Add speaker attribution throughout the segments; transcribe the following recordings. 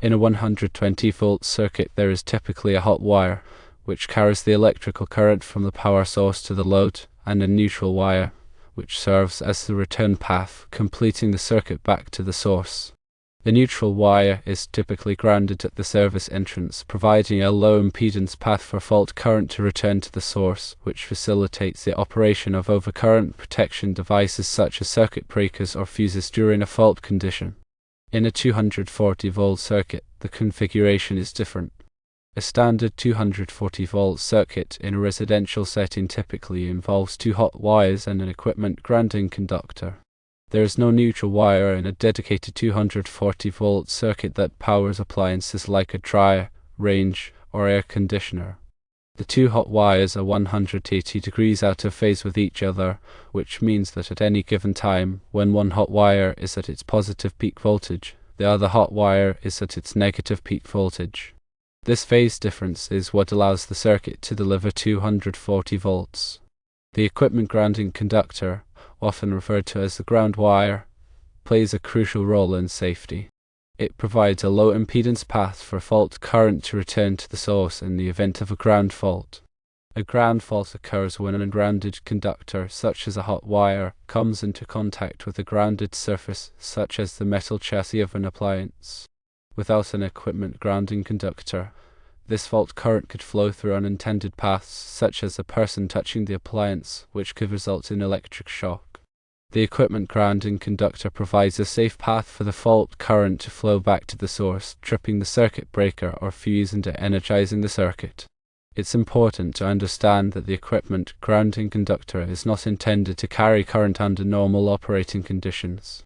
Speaker 1: In a 120-volt circuit, there is typically a hot wire, which carries the electrical current from the power source to the load, and a neutral wire, which serves as the return path, completing the circuit back to the source. The neutral wire is typically grounded at the service entrance, providing a low impedance path for fault current to return to the source, which facilitates the operation of overcurrent protection devices such as circuit breakers or fuses during a fault condition. In a 240-volt circuit, the configuration is different. A standard 240-volt circuit in a residential setting typically involves two hot wires and an equipment grounding conductor. There is no neutral wire in a dedicated 240-volt circuit that powers appliances like a dryer, range, or air conditioner. The two hot wires are 180 degrees out of phase with each other, which means that at any given time, when one hot wire is at its positive peak voltage, the other hot wire is at its negative peak voltage. This phase difference is what allows the circuit to deliver 240 volts. The equipment grounding conductor, often referred to as the ground wire, plays a crucial role in safety. It provides a low impedance path for fault current to return to the source in the event of a ground fault. A ground fault occurs when an ungrounded conductor, such as a hot wire, comes into contact with a grounded surface, such as the metal chassis of an appliance. Without an equipment grounding conductor, this fault current could flow through unintended paths, such as a person touching the appliance, which could result in electric shock. The equipment grounding conductor provides a safe path for the fault current to flow back to the source, tripping the circuit breaker or fuse into energizing the circuit. It's important to understand that the equipment grounding conductor is not intended to carry current under normal operating conditions.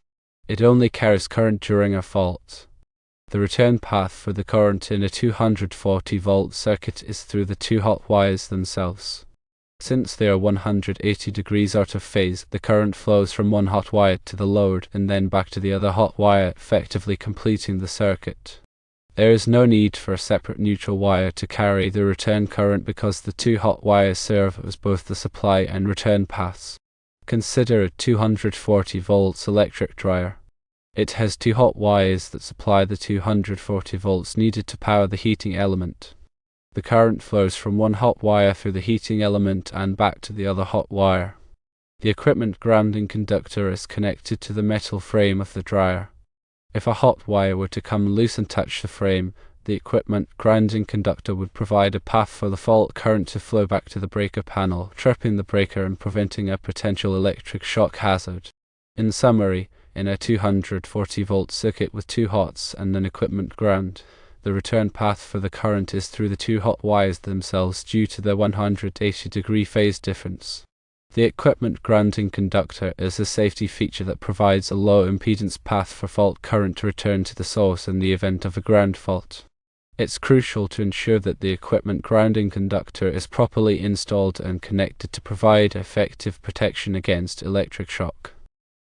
Speaker 1: It only carries current during a fault. The return path for the current in a 240-volt circuit is through the two hot wires themselves. Since they are 180 degrees out of phase, the current flows from one hot wire to the load and then back to the other hot wire, effectively completing the circuit. There is no need for a separate neutral wire to carry the return current because the two hot wires serve as both the supply and return paths. Consider a 240 volts electric dryer. It has two hot wires that supply the 240 volts needed to power the heating element. The current flows from one hot wire through the heating element and back to the other hot wire. The equipment grounding conductor is connected to the metal frame of the dryer. If a hot wire were to come loose and touch the frame, the equipment grounding conductor would provide a path for the fault current to flow back to the breaker panel, tripping the breaker and preventing a potential electric shock hazard. In summary, in a 240-volt circuit with two hots and an equipment ground, the return path for the current is through the two hot wires themselves due to the 180-degree phase difference. The equipment grounding conductor is a safety feature that provides a low impedance path for fault current to return to the source in the event of a ground fault. It's crucial to ensure that the equipment grounding conductor is properly installed and connected to provide effective protection against electric shock.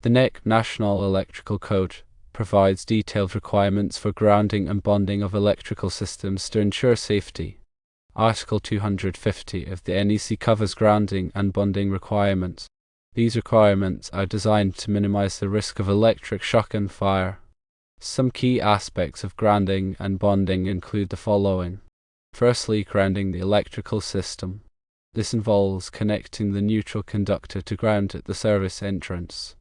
Speaker 1: The NEC National Electrical Code provides detailed requirements for grounding and bonding of electrical systems to ensure safety. Article 250 of the NEC covers grounding and bonding requirements. These requirements are designed to minimize the risk of electric shock and fire. Some key aspects of grounding and bonding include the following. Firstly, grounding the electrical system. This involves connecting the neutral conductor to ground at the service entrance.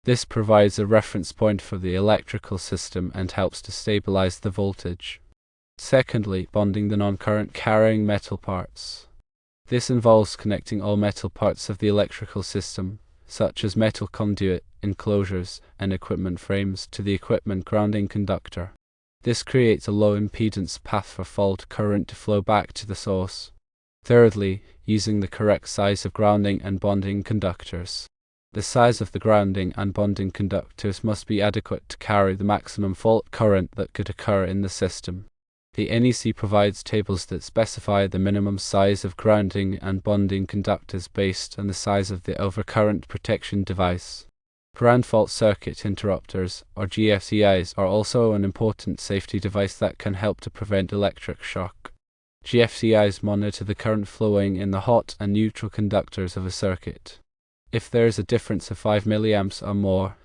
Speaker 1: This provides a reference point for the electrical system and helps to stabilize the voltage. Secondly, bonding the non-current carrying metal parts. This involves connecting all metal parts of the electrical system, such as metal conduit, enclosures, and equipment frames, to the equipment grounding conductor. This creates a low impedance path for fault current to flow back to the source. Thirdly, using the correct size of grounding and bonding conductors. The size of the grounding and bonding conductors must be adequate to carry the maximum fault current that could occur in the system. The NEC provides tables that specify the minimum size of grounding and bonding conductors based on the size of the overcurrent protection device. Ground fault circuit interrupters, or GFCIs, are also an important safety device that can help to prevent electric shock. GFCIs monitor the current flowing in the hot and neutral conductors of a circuit. If there is a difference of 5 mA or more,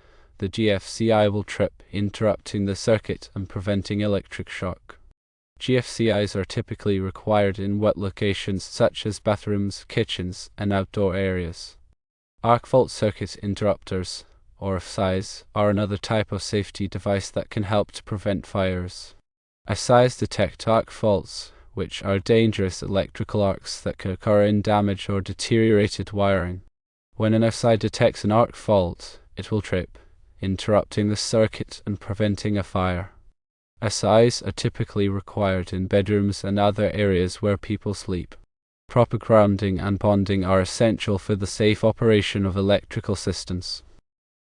Speaker 1: the GFCI will trip, interrupting the circuit and preventing electric shock. GFCIs are typically required in wet locations such as bathrooms, kitchens, and outdoor areas. Arc fault circuit interrupters, or FSIs, are another type of safety device that can help to prevent fires. FSIs detect arc faults, which are dangerous electrical arcs that can occur in damaged or deteriorated wiring. When an FSI detects an arc fault, it will trip, interrupting the circuit and preventing a fire. FSIs are typically required in bedrooms and other areas where people sleep. Proper grounding and bonding are essential for the safe operation of electrical systems.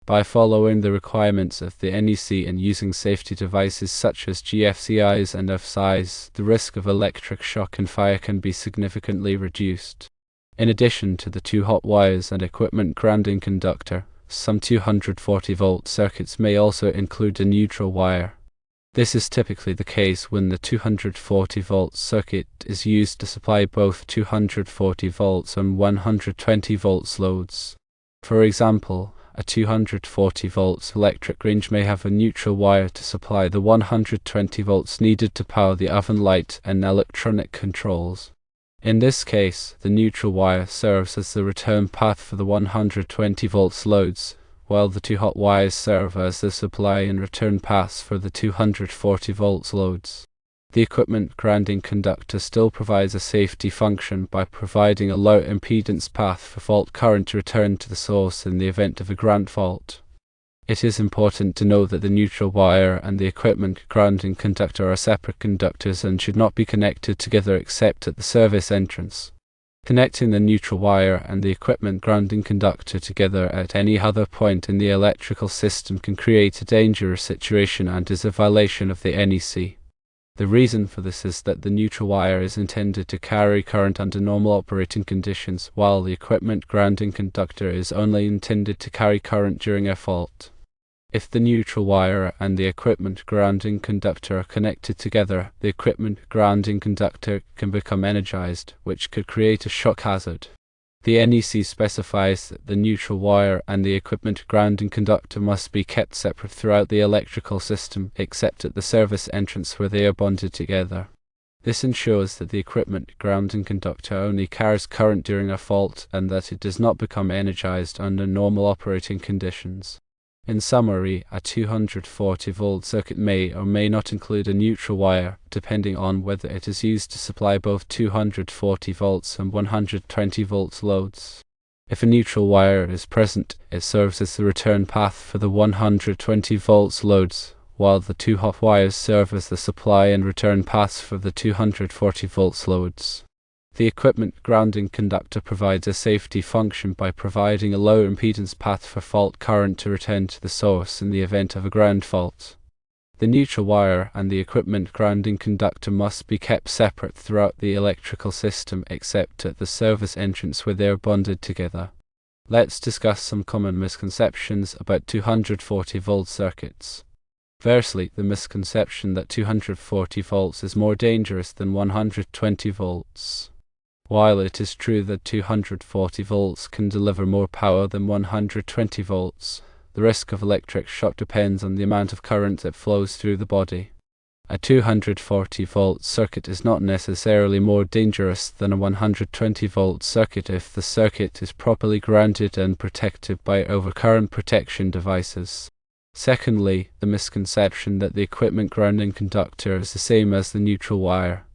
Speaker 1: By following the requirements of the NEC and using safety devices such as GFCIs and FSIs, the risk of electric shock and fire can be significantly reduced. In addition to the two hot wires and equipment grounding conductor, some 240-volt circuits may also include a neutral wire. This is typically the case when the 240-volt circuit is used to supply both 240 volts and 120 volts loads. For example, a 240 volts electric range may have a neutral wire to supply the 120 volts needed to power the oven light and electronic controls. In this case, the neutral wire serves as the return path for the 120 volts loads, while the two hot wires serve as the supply and return paths for the 240 volts loads. The equipment grounding conductor still provides a safety function by providing a low impedance path for fault current to return to the source in the event of a ground fault. It is important to know that the neutral wire and the equipment grounding conductor are separate conductors and should not be connected together except at the service entrance. Connecting the neutral wire and the equipment grounding conductor together at any other point in the electrical system can create a dangerous situation and is a violation of the NEC. The reason for this is that the neutral wire is intended to carry current under normal operating conditions, while the equipment grounding conductor is only intended to carry current during a fault. If the neutral wire and the equipment grounding conductor are connected together, the equipment grounding conductor can become energized, which could create a shock hazard. The NEC specifies that the neutral wire and the equipment grounding conductor must be kept separate throughout the electrical system, except at the service entrance where they are bonded together. This ensures that the equipment grounding conductor only carries current during a fault and that it does not become energized under normal operating conditions. In summary, a 240-volt circuit may or may not include a neutral wire, depending on whether it is used to supply both 240 volts and 120 volts loads. If a neutral wire is present, it serves as the return path for the 120 volts loads, while the two hot wires serve as the supply and return paths for the 240 volts loads. The equipment grounding conductor provides a safety function by providing a low impedance path for fault current to return to the source in the event of a ground fault. The neutral wire and the equipment grounding conductor must be kept separate throughout the electrical system except at the service entrance where they are bonded together. Let's discuss some common misconceptions about 240-volt circuits. Firstly, the misconception that 240 volts is more dangerous than 120 volts. While it is true that 240 volts can deliver more power than 120 volts, the risk of electric shock depends on the amount of current that flows through the body. A 240-volt circuit is not necessarily more dangerous than a 120-volt circuit if the circuit is properly grounded and protected by overcurrent protection devices. Secondly, the misconception that the equipment grounding conductor is the same as the neutral wire.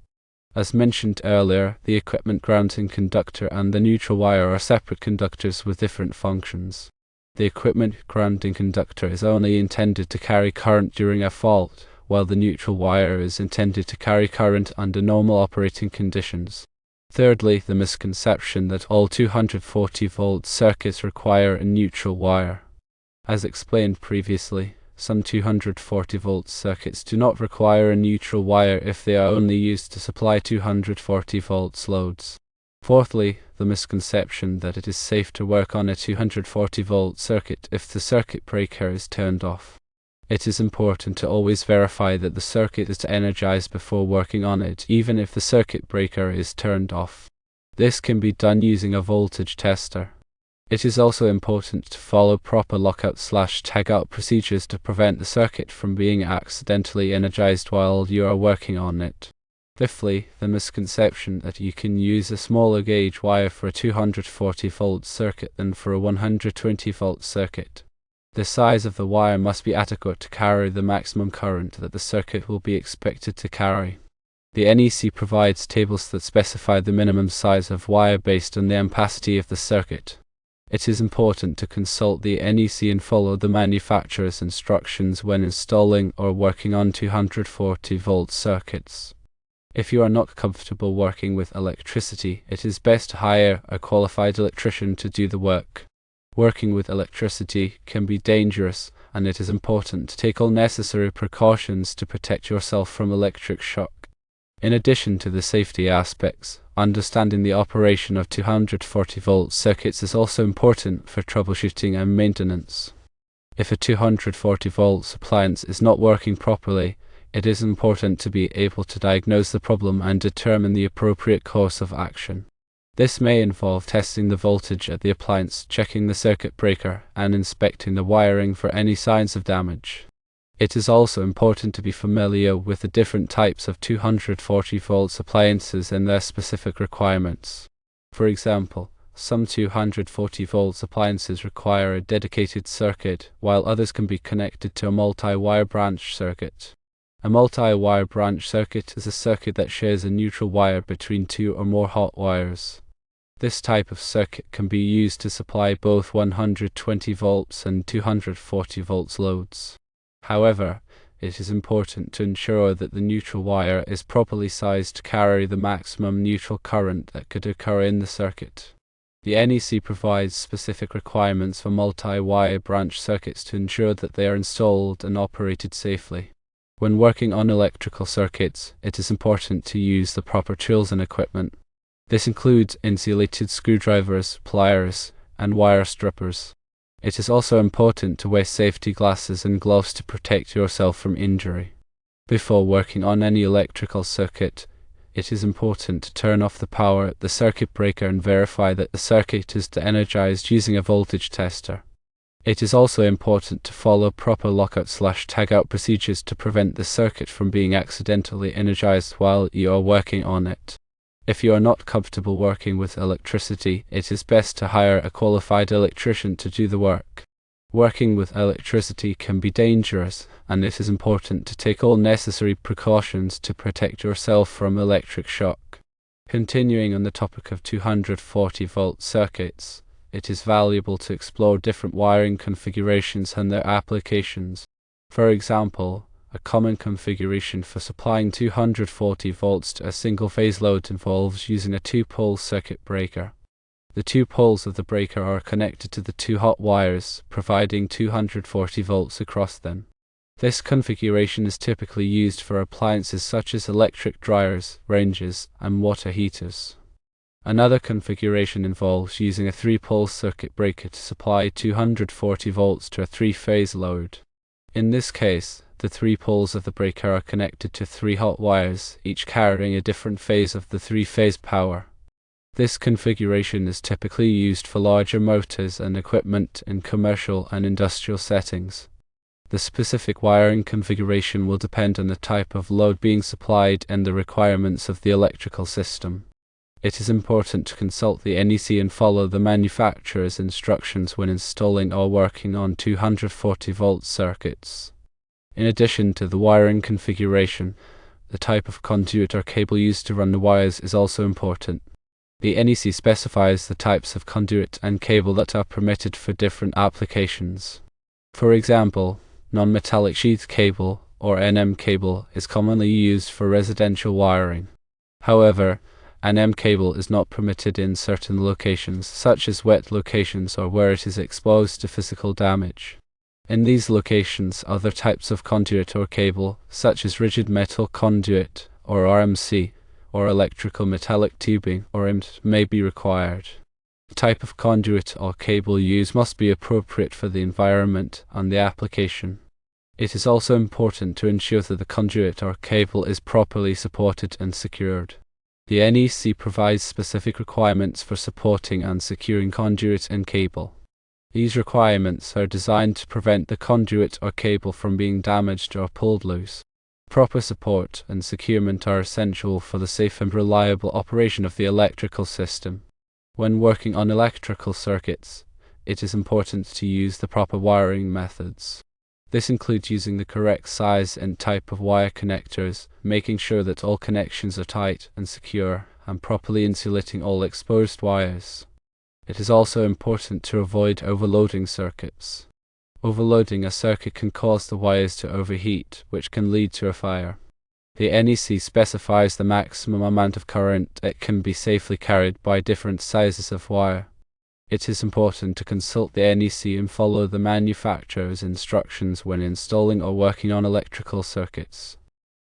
Speaker 1: As mentioned earlier, the equipment grounding conductor and the neutral wire are separate conductors with different functions. The equipment grounding conductor is only intended to carry current during a fault, while the neutral wire is intended to carry current under normal operating conditions. Thirdly, the misconception that all 240-volt circuits require a neutral wire. As explained previously, some 240-volt circuits do not require a neutral wire if they are only used to supply 240 volts loads. Fourthly, the misconception that it is safe to work on a 240-volt circuit if the circuit breaker is turned off. It is important to always verify that the circuit is energized before working on it, even if the circuit breaker is turned off. This can be done using a voltage tester. It is also important to follow proper lockout/tagout procedures to prevent the circuit from being accidentally energized while you are working on it. Fifthly, the misconception that you can use a smaller gauge wire for a 240-volt circuit than for a 120-volt circuit. The size of the wire must be adequate to carry the maximum current that the circuit will be expected to carry. The NEC provides tables that specify the minimum size of wire based on the ampacity of the circuit. It is important to consult the NEC and follow the manufacturer's instructions when installing or working on 240-volt circuits. If you are not comfortable working with electricity, it is best to hire a qualified electrician to do the work. Working with electricity can be dangerous, and it is important to take all necessary precautions to protect yourself from electric shock. In addition to the safety aspects, understanding the operation of 240-volt circuits is also important for troubleshooting and maintenance. If a 240-volt appliance is not working properly, it is important to be able to diagnose the problem and determine the appropriate course of action. This may involve testing the voltage at the appliance, checking the circuit breaker, and inspecting the wiring for any signs of damage. It is also important to be familiar with the different types of 240-volt appliances and their specific requirements. For example, some 240-volt appliances require a dedicated circuit, while others can be connected to a multi-wire branch circuit. A multi-wire branch circuit is a circuit that shares a neutral wire between two or more hot wires. This type of circuit can be used to supply both 120 volts and 240 volts loads. However, it is important to ensure that the neutral wire is properly sized to carry the maximum neutral current that could occur in the circuit. The NEC provides specific requirements for multi-wire branch circuits to ensure that they are installed and operated safely. When working on electrical circuits, it is important to use the proper tools and equipment. This includes insulated screwdrivers, pliers, and wire strippers. It is also important to wear safety glasses and gloves to protect yourself from injury. Before working on any electrical circuit, it is important to turn off the power at the circuit breaker and verify that the circuit is de-energized using a voltage tester. It is also important to follow proper lockout/tagout procedures to prevent the circuit from being accidentally energized while you are working on it. If you are not comfortable working with electricity, it is best to hire a qualified electrician to do the work. Working with electricity can be dangerous, and it is important to take all necessary precautions to protect yourself from electric shock. Continuing on the topic of 240-volt circuits, it is valuable to explore different wiring configurations and their applications. For example, a common configuration for supplying 240 volts to a single-phase load involves using a two-pole circuit breaker. The two poles of the breaker are connected to the two hot wires, providing 240 volts across them. This configuration is typically used for appliances such as electric dryers, ranges, and water heaters. Another configuration involves using a three-pole circuit breaker to supply 240 volts to a three-phase load. In this case, the three poles of the breaker are connected to three hot wires, each carrying a different phase of the three-phase power. This configuration is typically used for larger motors and equipment in commercial and industrial settings. The specific wiring configuration will depend on the type of load being supplied and the requirements of the electrical system. It is important to consult the NEC and follow the manufacturer's instructions when installing or working on 240-volt circuits. In addition to the wiring configuration, the type of conduit or cable used to run the wires is also important. The NEC specifies the types of conduit and cable that are permitted for different applications. For example, non-metallic sheath cable, or NM cable, is commonly used for residential wiring. However, NM cable is not permitted in certain locations, such as wet locations or where it is exposed to physical damage. In these locations, other types of conduit or cable, such as rigid metal conduit, or RMC, or electrical metallic tubing, or IMT, may be required. The type of conduit or cable used must be appropriate for the environment and the application. It is also important to ensure that the conduit or cable is properly supported and secured. The NEC provides specific requirements for supporting and securing conduit and cable. These requirements are designed to prevent the conduit or cable from being damaged or pulled loose. Proper support and securement are essential for the safe and reliable operation of the electrical system. When working on electrical circuits, it is important to use the proper wiring methods. This includes using the correct size and type of wire connectors, making sure that all connections are tight and secure, and properly insulating all exposed wires. It is also important to avoid overloading circuits. Overloading a circuit can cause the wires to overheat, which can lead to a fire. The NEC specifies the maximum amount of current it can be safely carried by different sizes of wire. It is important to consult the NEC and follow the manufacturer's instructions when installing or working on electrical circuits.